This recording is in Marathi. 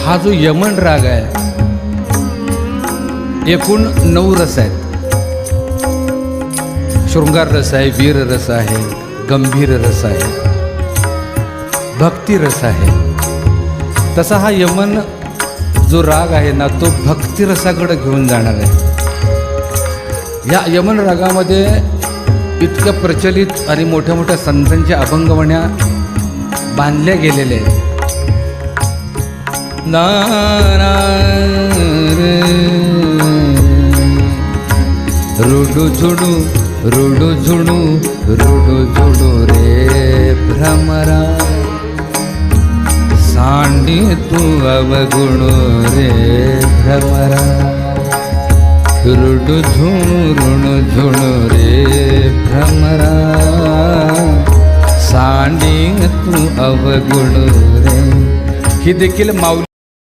हा जो यमन राग आहे, एकूण 9 रस आहेत. शृंगार रस आहे, वीर रस आहे, गंभीर रस आहे, भक्ती रस आहे. तसा हा यमन जो राग आहे ना, तो भक्ती रसाकडे घेऊन जाणार आहे. या यमन रागामध्ये इतकं प्रचलित आणि मोठ्या मोठ्या संतांच्या अभंगवण्या बांधल्या गेलेल्या आहेत. रुडू झुडू रुडू झुडू रुडू झुडू रे भ्रमरा, सांडी तू अवगुणू रे भ्रमरा. रुडू झुणू झुणू रे भ्रमरा, सांडी तू अवगुणू रे. ही देखील माऊली